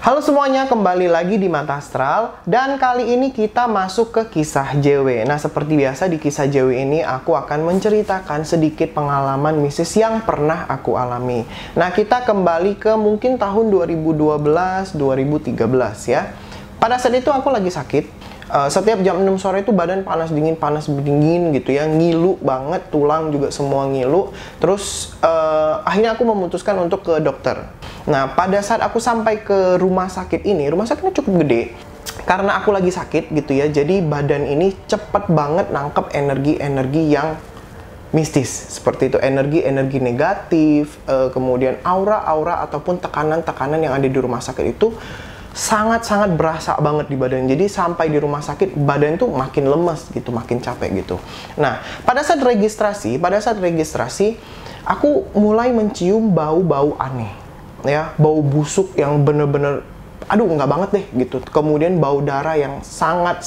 Halo semuanya, kembali lagi di Mata Astral. Dan kali ini kita masuk ke kisah JW. Nah, seperti biasa di kisah JW ini aku akan menceritakan sedikit pengalaman mistis yang pernah aku alami. Nah, kita kembali ke mungkin tahun 2012-2013 ya. Pada saat itu aku lagi sakit. Setiap jam 6 sore itu badan panas dingin gitu ya, ngilu banget, tulang juga semua ngilu. Terus akhirnya aku memutuskan untuk ke dokter. Nah, pada saat aku sampai ke rumah sakit ini, rumah sakitnya cukup gede. Karena aku lagi sakit gitu ya, jadi badan ini cepet banget nangkep energi-energi yang mistis. Seperti itu, energi-energi negatif, kemudian aura-aura ataupun tekanan-tekanan yang ada di rumah sakit itu sangat-sangat berasa banget di badan. Jadi sampai di rumah sakit badan tuh makin lemes gitu, makin capek gitu. Nah, pada saat registrasi aku mulai mencium bau-bau aneh. Ya, bau busuk yang bener-bener aduh nggak banget deh gitu. Kemudian bau darah yang sangat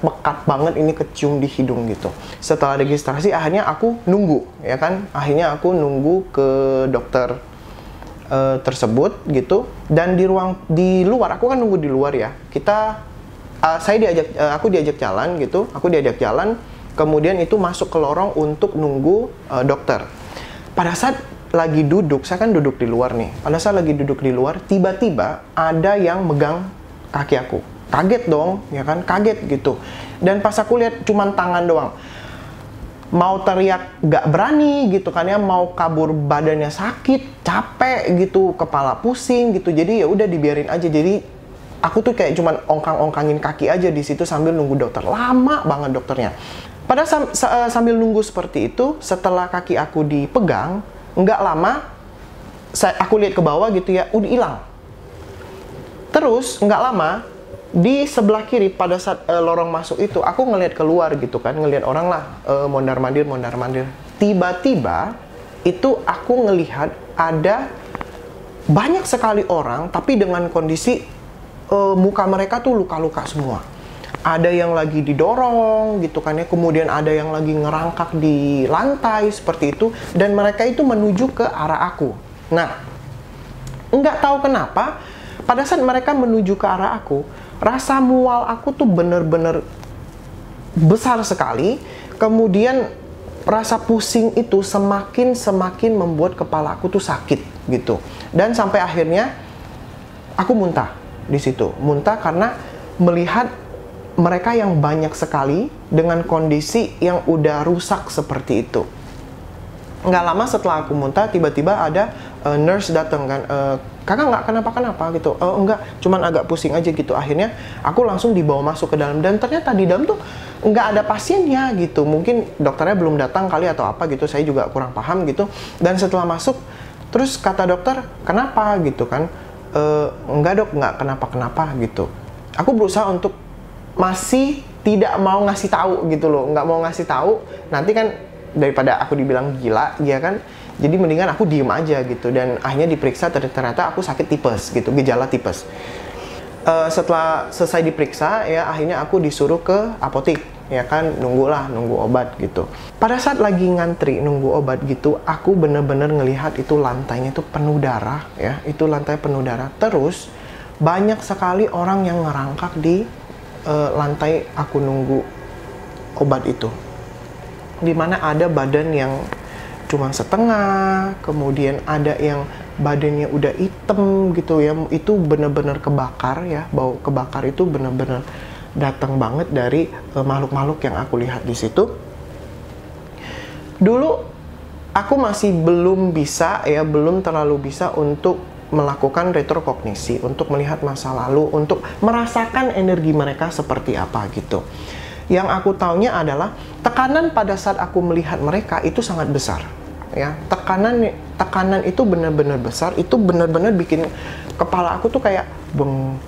pekat banget ini kecium di hidung gitu. Setelah registrasi akhirnya aku nunggu ya kan. Akhirnya aku nunggu ke dokter tersebut gitu. Dan di luar aku kan nunggu di luar ya. Aku diajak jalan gitu. Aku diajak jalan, kemudian itu masuk ke lorong untuk nunggu dokter. Pada saat lagi duduk, saya kan duduk di luar nih. Pada saat lagi duduk di luar, tiba-tiba ada yang megang kaki aku. Kaget dong, ya kan? Kaget gitu. Dan pas aku lihat cuman tangan doang. Mau teriak gak berani gitu kan ya, mau kabur badannya sakit, capek gitu, kepala pusing gitu. Jadi ya udah dibiarin aja. Jadi aku tuh kayak cuman ongkang-ongkangin kaki aja di situ sambil nunggu dokter. Lama banget dokternya. Pada sambil nunggu seperti itu, setelah kaki aku dipegang, nggak lama, aku lihat ke bawah gitu ya, udah hilang. Terus nggak lama, di sebelah kiri pada saat lorong masuk itu, aku ngelihat keluar gitu kan, ngelihat orang lah mondar-mandir. Tiba-tiba itu aku ngelihat ada banyak sekali orang, tapi dengan kondisi muka mereka tuh luka-luka semua. Ada yang lagi didorong gitu kan ya, kemudian ada yang lagi ngerangkak di lantai seperti itu, dan mereka itu menuju ke arah aku. Nah, nggak tahu kenapa pada saat mereka menuju ke arah aku, rasa mual aku tuh bener-bener besar sekali. Kemudian rasa pusing itu semakin membuat kepala aku tuh sakit gitu, dan sampai akhirnya aku muntah di situ. Muntah karena melihat mereka yang banyak sekali dengan kondisi yang udah rusak seperti itu. Nggak lama setelah aku muntah, tiba-tiba ada nurse datang kan, kakak nggak kenapa-kenapa gitu. Enggak, cuman agak pusing aja gitu. Akhirnya aku langsung dibawa masuk ke dalam, dan ternyata di dalam tuh nggak ada pasiennya gitu. Mungkin dokternya belum datang kali atau apa gitu, saya juga kurang paham gitu. Dan setelah masuk, terus kata dokter, kenapa gitu kan? Enggak dok, nggak kenapa-kenapa gitu. Aku berusaha untuk masih tidak mau ngasih tahu gitu loh, nggak mau ngasih tahu, nanti kan daripada aku dibilang gila ya kan, jadi mendingan aku diem aja gitu. Dan akhirnya diperiksa, ternyata aku sakit tipes gitu, gejala tipes. Setelah selesai diperiksa ya, akhirnya aku disuruh ke apotek ya kan, nunggu obat gitu. Pada saat lagi ngantri nunggu obat gitu, aku bener-bener ngelihat itu lantainya itu penuh darah ya, itu lantai penuh darah. Terus banyak sekali orang yang ngerangkak di lantai aku nunggu obat itu, dimana ada badan yang cuma setengah, kemudian ada yang badannya udah hitam gitu ya, itu bener-bener kebakar ya, bau kebakar itu bener-bener datang banget dari makhluk-makhluk yang aku lihat di situ. Dulu aku masih belum terlalu bisa untuk melakukan retrokognisi, untuk melihat masa lalu, untuk merasakan energi mereka seperti apa gitu. Yang aku taunya adalah tekanan pada saat aku melihat mereka itu sangat besar ya. Tekanan itu benar-benar besar, itu benar-benar bikin kepala aku tuh kayak beng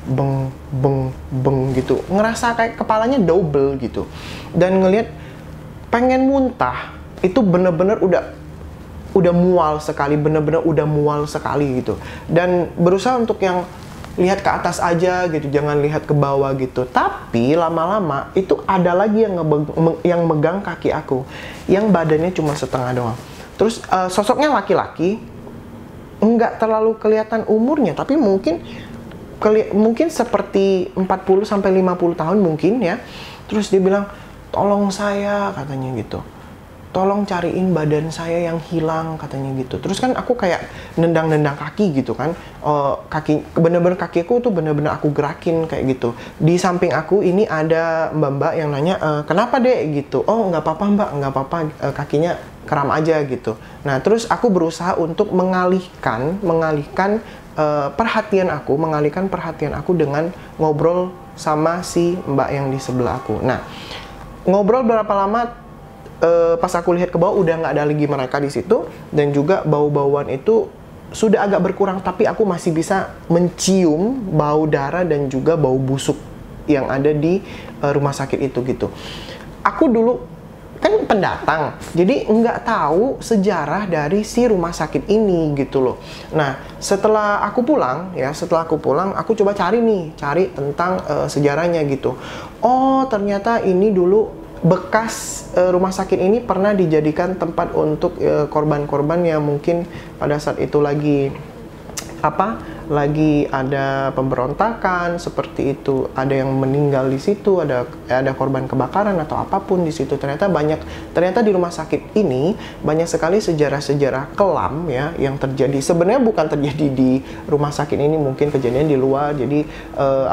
gitu. Ngerasa kayak kepalanya double gitu. Dan ngelihat pengen muntah, itu benar-benar udah mual sekali, bener-bener udah mual sekali gitu. Dan berusaha untuk yang lihat ke atas aja gitu, jangan lihat ke bawah gitu. Tapi lama-lama itu ada lagi yang megang kaki aku, yang badannya cuma setengah doang. Terus sosoknya laki-laki, nggak terlalu kelihatan umurnya, tapi mungkin mungkin seperti 40 sampai 50 tahun mungkin ya. Terus dia bilang, "Tolong saya," katanya gitu. "Tolong cariin badan saya yang hilang," katanya gitu. Terus kan aku kayak nendang-nendang kaki gitu kan. Bener-bener kakiku tuh bener-bener aku gerakin kayak gitu. Di samping aku ini ada mbak-mbak yang nanya, "Kenapa dek?" gitu. "Oh nggak apa-apa mbak, nggak apa-apa, kakinya kram aja," gitu. Nah terus aku berusaha untuk mengalihkan perhatian aku dengan ngobrol sama si mbak yang di sebelah aku. Nah ngobrol berapa lama? Pas aku lihat ke bawah udah nggak ada lagi mereka di situ, dan juga bau-bauan itu sudah agak berkurang, tapi aku masih bisa mencium bau darah dan juga bau busuk yang ada di rumah sakit itu gitu. Aku dulu kan pendatang, jadi nggak tahu sejarah dari si rumah sakit ini gitu loh. Nah setelah aku pulang, aku coba cari tentang sejarahnya gitu. Oh ternyata ini dulu bekas rumah sakit ini pernah dijadikan tempat untuk korban-korban yang mungkin pada saat itu lagi ada pemberontakan seperti itu, ada yang meninggal di situ, ada korban kebakaran atau apapun di situ. Ternyata di rumah sakit ini banyak sekali sejarah-sejarah kelam ya yang terjadi. Sebenarnya bukan terjadi di rumah sakit ini, mungkin kejadian di luar. Jadi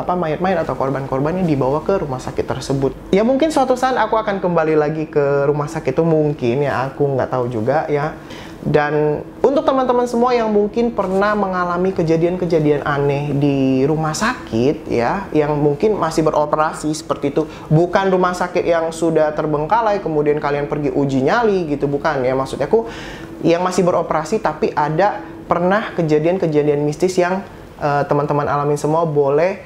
mayat-mayat atau korban-korbannya dibawa ke rumah sakit tersebut. Ya mungkin suatu saat aku akan kembali lagi ke rumah sakit itu mungkin ya, aku nggak tahu juga ya. Dan untuk teman-teman semua yang mungkin pernah mengalami kejadian-kejadian aneh di rumah sakit ya, yang mungkin masih beroperasi seperti itu, bukan rumah sakit yang sudah terbengkalai kemudian kalian pergi uji nyali gitu, bukan ya, maksudnya aku yang masih beroperasi tapi ada pernah kejadian-kejadian mistis yang teman-teman alamin semua, boleh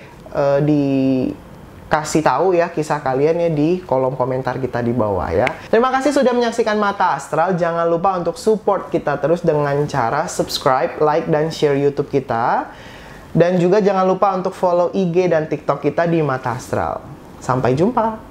kasih tahu ya kisah kalian ya di kolom komentar kita di bawah ya. Terima kasih sudah menyaksikan Mata Astral. Jangan lupa untuk support kita terus dengan cara subscribe, like, dan share YouTube kita. Dan juga jangan lupa untuk follow IG dan TikTok kita di Mata Astral. Sampai jumpa.